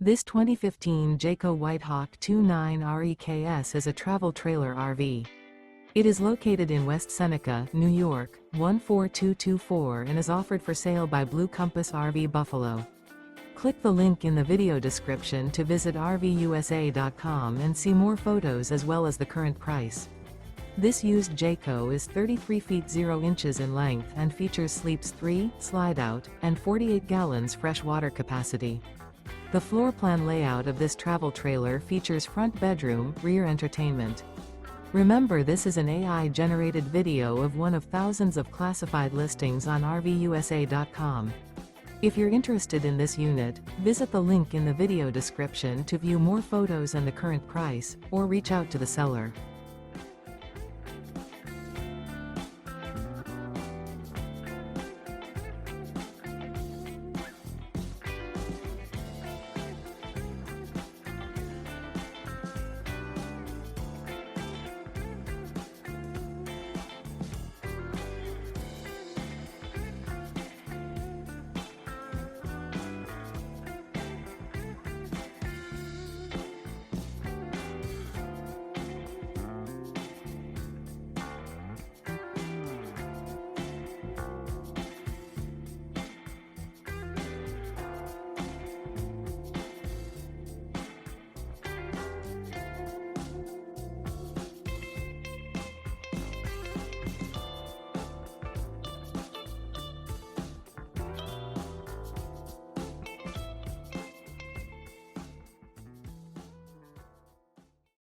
This 2015 Jayco White Hawk 29 REKS is a travel trailer RV. It is located in West Seneca, New York, 14224 and is offered for sale by Blue Compass RV Buffalo. Click the link in the video description to visit RVUSA.com and see more photos as well as the current price. This used Jayco is 33 feet 0 inches in length and features sleeps 3, Slideout, and 48 gallons fresh water capacity. The floor plan layout of this travel trailer features front bedroom, rear entertainment. Remember, this is an AI-generated video of one of thousands of classified listings on RVUSA.com. If you're interested in this unit, visit the link in the video description to view more photos and the current price, or reach out to the seller.